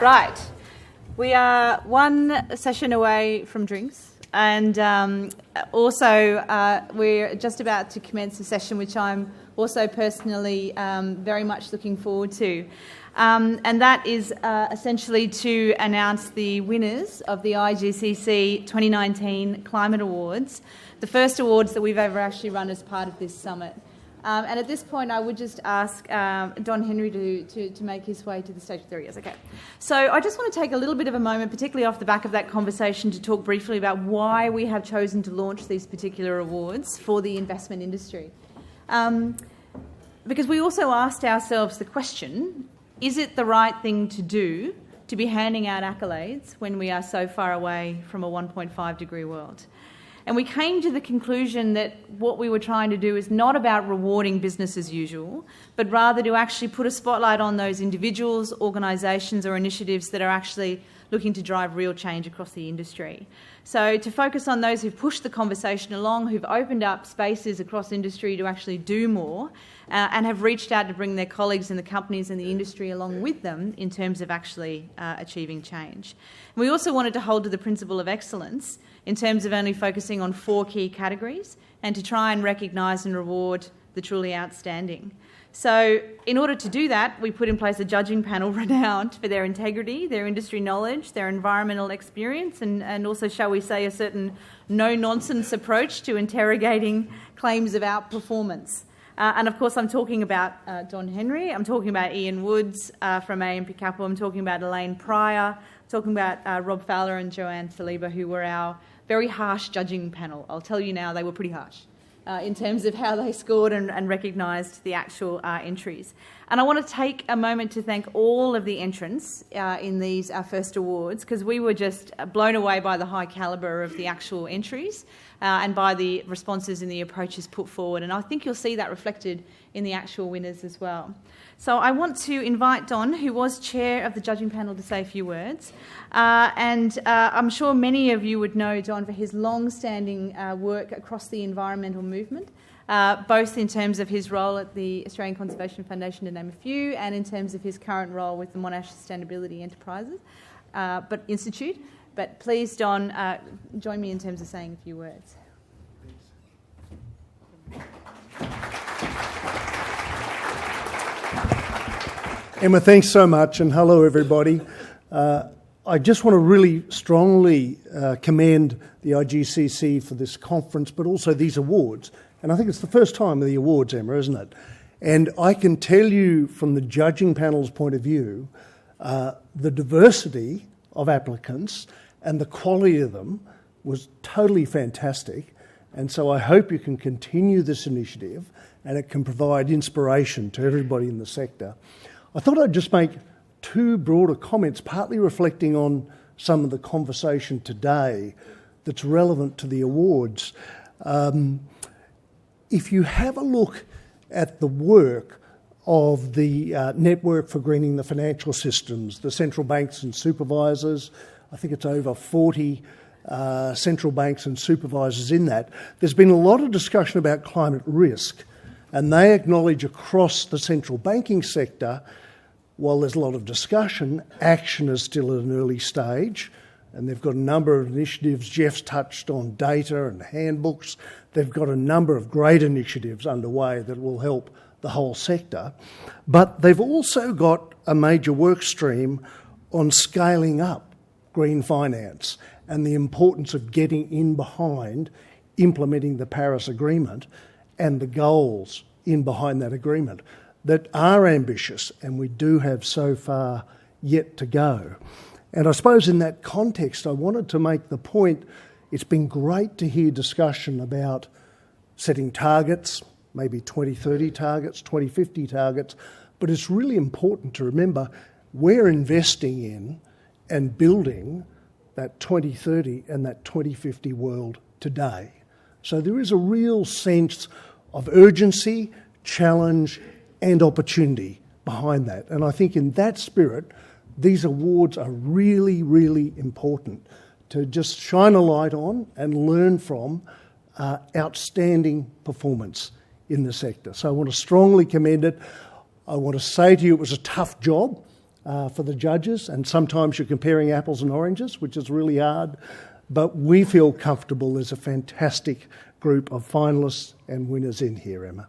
Right. We are one session away from drinks, and also we're just about to commence a session which I'm also personally very much looking forward to. And that is essentially to announce the winners of the IGCC 2019 Climate Awards, the first awards that we've ever actually run as part of this summit. And at this point, I would just ask Don Henry to make his way to the stage. There he is, okay. So I just want to take a little bit of a moment, particularly off the back of that conversation, to talk briefly about why we have chosen to launch these particular awards for the investment industry. Because we also asked ourselves the question, is it the right thing to do to be handing out accolades when we are so far away from a 1.5 degree world? And we came to the conclusion that what we were trying to do is not about rewarding business as usual, but rather to actually put a spotlight on those individuals, organisations or initiatives that are actually looking to drive real change across the industry. So to focus on those who've pushed the conversation along, who've opened up spaces across industry to actually do more, and have reached out to bring their colleagues in the companies and the industry along with them in terms of actually achieving change. And we also wanted to hold to the principle of excellence in terms of only focusing on 4 key categories and to try and recognise and reward the truly outstanding. So in order to do that, we put in place a judging panel renowned for their integrity, their industry knowledge, their environmental experience, and also, shall we say, a certain no-nonsense approach to interrogating claims of outperformance. And of course, I'm talking about Don Henry, I'm talking about Ian Woods from AMP Capital, I'm talking about Elaine Pryor, I'm talking about Rob Fowler and Joanne Saliba, who were our very harsh judging panel. I'll tell you now, they were pretty harsh in terms of how they scored and recognised the actual entries. And I want to take a moment to thank all of the entrants in these first awards, because we were just blown away by the high calibre of the actual entries and by the responses and the approaches put forward. And I think you'll see that reflected in the actual winners as well. So I want to invite Don, who was chair of the judging panel, to say a few words. And I'm sure many of you would know Don for his long-standing work across the environmental movement, both in terms of his role at the Australian Conservation Foundation, to name a few, and in terms of his current role with the Monash Sustainability Enterprises Institute. But please, Don, join me in terms of saying a few words. Emma, thanks so much, and hello everybody. I just want to really strongly commend the IGCC for this conference, but also these awards. And I think it's the first time of the awards, Emma, isn't it? And I can tell you from the judging panel's point of view, the diversity of applicants and the quality of them was totally fantastic. And so I hope you can continue this initiative and it can provide inspiration to everybody in the sector. I thought I'd just make 2 broader comments, partly reflecting on some of the conversation today that's relevant to the awards. If you have a look at the work of the Network for Greening the Financial Systems, the central banks and supervisors, I think it's over 40 central banks and supervisors in that, there's been a lot of discussion about climate risk. And they acknowledge across the central banking sector, while there's a lot of discussion, action is still at an early stage. And they've got a number of initiatives. Jeff's touched on data and handbooks. They've got a number of great initiatives underway that will help the whole sector. But they've also got a major work stream on scaling up green finance and the importance of getting in behind implementing the Paris Agreement and the goals in behind that agreement that are ambitious, and we do have so far yet to go. And I suppose in that context, I wanted to make the point, it's been great to hear discussion about setting targets, maybe 2030 targets, 2050 targets, but it's really important to remember we're investing in and building that 2030 and that 2050 world today. So there is a real sense of urgency, challenge and opportunity behind that. And I think in that spirit, these awards are really, really important to just shine a light on and learn from outstanding performance in the sector. So I want to strongly commend it. I want to say to you it was a tough job. for the judges, and sometimes you're comparing apples and oranges, which is really hard. But we feel comfortable there's a fantastic group of finalists and winners in here, Emma.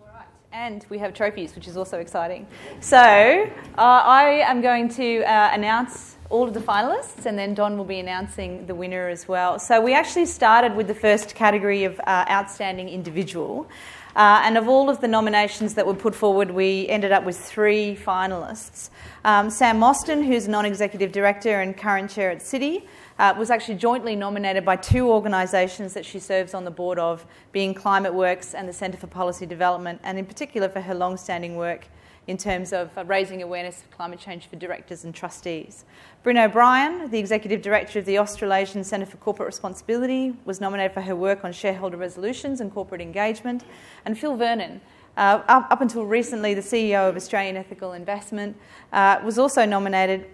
All right. And we have trophies, which is also exciting. So I am going to announce all of the finalists, and then Don will be announcing the winner as well. So we actually started with the first category of outstanding individual. And of all of the nominations that were put forward, we ended up with 3 finalists. Sam Mostyn, who's a non-executive director and current chair at Citi, was actually jointly nominated by 2 organisations that she serves on the board of, being Climate Works and the Centre for Policy Development, and in particular for her long-standing work in terms of raising awareness of climate change for directors and trustees. Bryn O'Brien, the Executive Director of the Australasian Centre for Corporate Responsibility, was nominated for her work on shareholder resolutions and corporate engagement. And Phil Vernon, up until recently the CEO of Australian Ethical Investment, was also nominated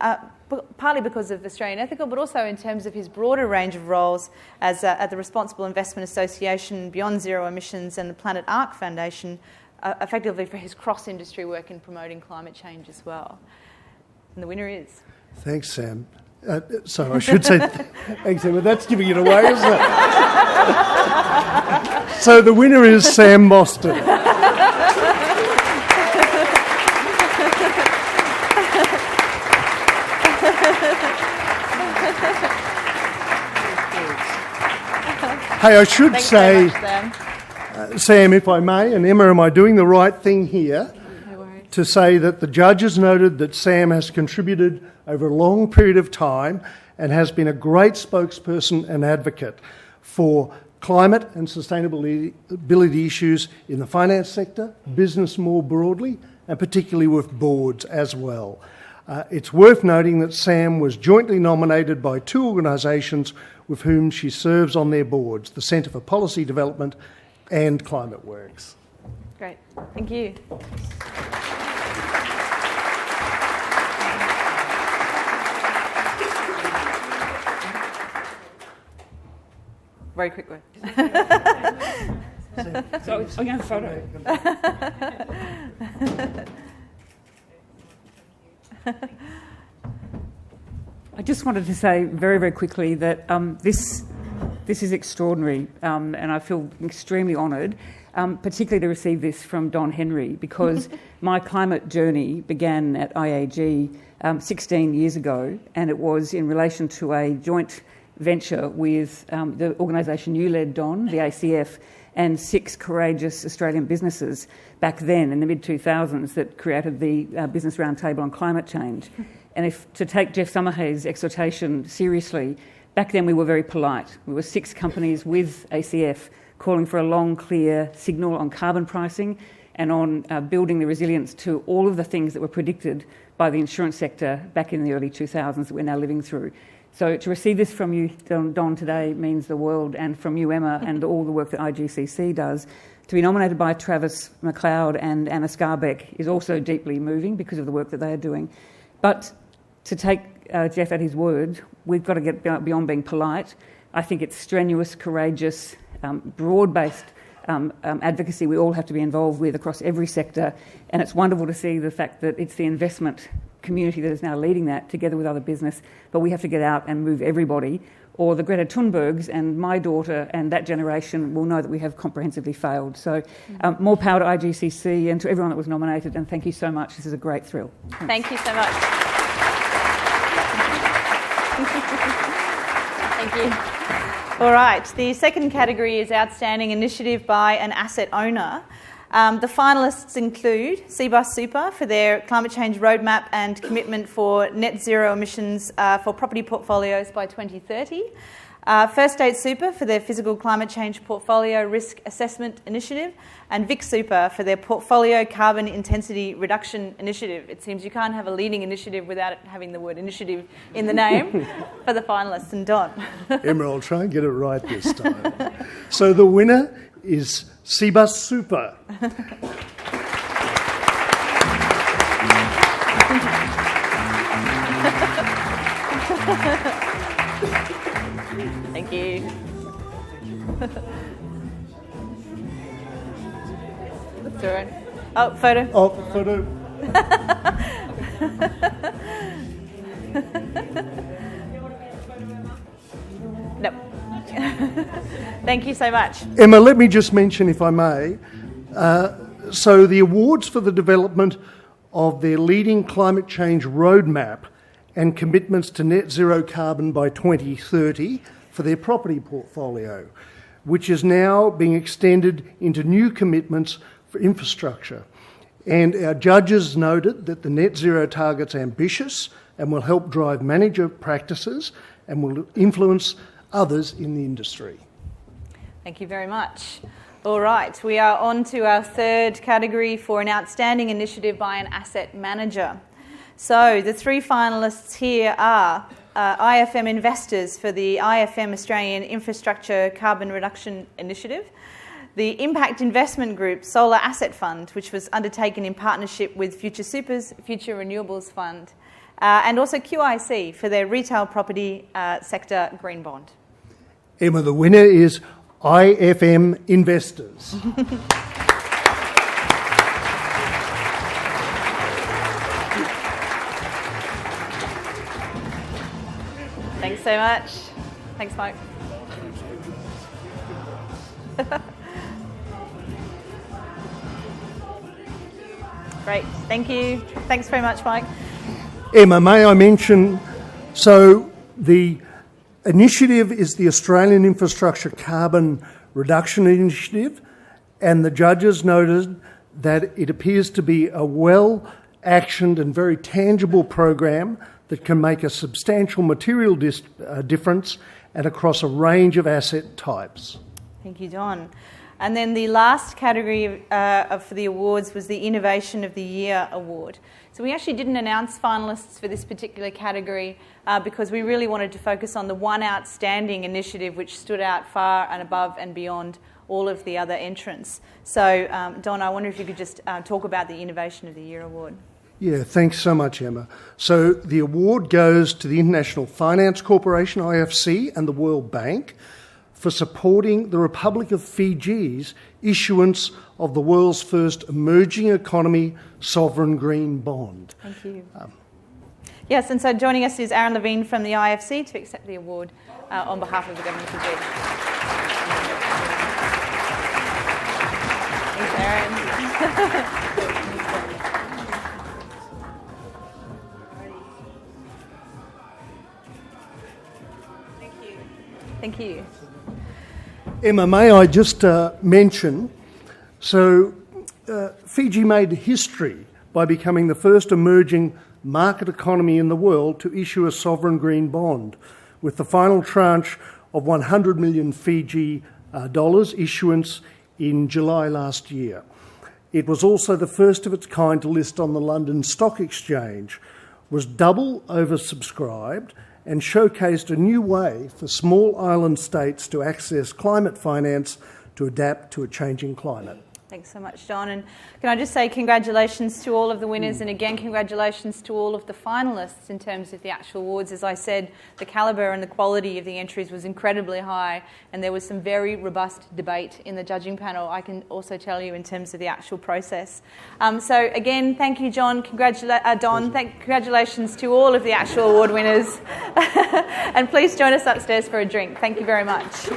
partly because of Australian Ethical, but also in terms of his broader range of roles as at the Responsible Investment Association, Beyond Zero Emissions and the Planet Ark Foundation, effectively for his cross-industry work in promoting climate change as well. And the winner is... Thanks, Sam. So I should say thanks, Sam, but that's giving it away, isn't it? So the winner is Sam Mostyn. Hey, I should say... Thanks very much, Sam. Sam, if I may, and Emma, am I doing the right thing here to say that the judges noted that Sam has contributed over a long period of time and has been a great spokesperson and advocate for climate and sustainability issues in the finance sector, business more broadly, and particularly with boards as well. It's worth noting that Sam was jointly nominated by 2 organisations with whom she serves on their boards, the Centre for Policy Development and Climate Works. Great. Thank you. Very quick word. So I'm going to photo. I just wanted to say very, very quickly that this is extraordinary, and I feel extremely honoured, particularly to receive this from Don Henry, because my climate journey began at IAG 16 years ago, and it was in relation to a joint venture with the organisation you led, Don, the ACF, and 6 courageous Australian businesses back then in the mid-2000s that created the Business Roundtable on climate change. And if to take Jeff Summerhayes' exhortation seriously, back then we were very polite. We were 6 companies with ACF calling for a long, clear signal on carbon pricing and on building the resilience to all of the things that were predicted by the insurance sector back in the early 2000s that we're now living through. So to receive this from you, Don, today means the world, and from you, Emma, and all the work that IGCC does. To be nominated by Travis McLeod and Anna Scarbeck is also deeply moving because of the work that they are doing. But to take Jeff at his word, we've got to get beyond being polite. I think it's strenuous, courageous, broad-based advocacy we all have to be involved with across every sector, and it's wonderful to see the fact that it's the investment community that is now leading that together with other business, but we have to get out and move everybody, or the Greta Thunbergs and my daughter and that generation will know that we have comprehensively failed. So more power to IGCC and to everyone that was nominated, and thank you so much. This is a great thrill. Thanks. Thank you so much. Thank you. All right, the second category is Outstanding Initiative by an Asset Owner. The finalists include Cbus Super for their climate change roadmap and commitment for net zero emissions for property portfolios by 2030. First State Super for their physical climate change portfolio risk assessment initiative, and Vic Super for their portfolio carbon intensity reduction initiative. It seems you can't have a leading initiative without it having the word initiative in the name for the finalists. And Don. Emma, I'll try and get it right this time. So the winner is Cbus Super. Thank you. What's the right? Oh, photo. Oh, photo. No. Thank you so much. Emma, let me just mention, if I may, so the awards for the development of their leading climate change roadmap and commitments to net zero carbon by 2030 for their property portfolio, which is now being extended into new commitments for infrastructure. And our judges noted that the net zero target's ambitious and will help drive manager practices and will influence others in the industry. Thank you very much. All right, we are on to our third category for an outstanding initiative by an asset manager. So the three finalists here are IFM investors for the IFM Australian Infrastructure Carbon Reduction Initiative, the Impact Investment Group Solar Asset Fund, which was undertaken in partnership with Future Super's Future Renewables Fund, and also QIC for their retail property sector green bond. Emma, the winner is IFM Investors. Thanks so much. Thanks, Mike. Great, thank you. Thanks very much, Mike. Emma, may I mention, so the initiative is the Australian Infrastructure Carbon Reduction Initiative, and the judges noted that it appears to be a well-actioned and very tangible program that can make a substantial material difference and across a range of asset types. Thank you, Don. And then the last category for the awards was the Innovation of the Year award. So we actually didn't announce finalists for this particular category because we really wanted to focus on the one outstanding initiative which stood out far and above and beyond all of the other entrants. So, Don, I wonder if you could just talk about the Innovation of the Year award. Yeah, thanks so much, Emma. So the award goes to the International Finance Corporation, IFC, and the World Bank for supporting the Republic of Fiji's issuance of the world's first emerging economy sovereign green bond. Thank you. Yes, and so joining us is Aaron Levine from the IFC to accept the award on behalf of the Government of Fiji. Thanks, Aaron. Thank you. Emma, may I just mention, so Fiji made history by becoming the first emerging market economy in the world to issue a sovereign green bond, with the final tranche of 100 million Fiji dollars issuance in July last year. It was also the first of its kind to list on the London Stock Exchange, was double oversubscribed, and showcased a new way for small island states to access climate finance to adapt to a changing climate. Thanks so much, John. And can I just say congratulations to all of the winners and again congratulations to all of the finalists in terms of the actual awards. As I said, the calibre and the quality of the entries was incredibly high and there was some very robust debate in the judging panel, I can also tell you, in terms of the actual process. So again, thank you, John. Don. Congratulations to all of the actual award winners. And please join us upstairs for a drink. Thank you very much.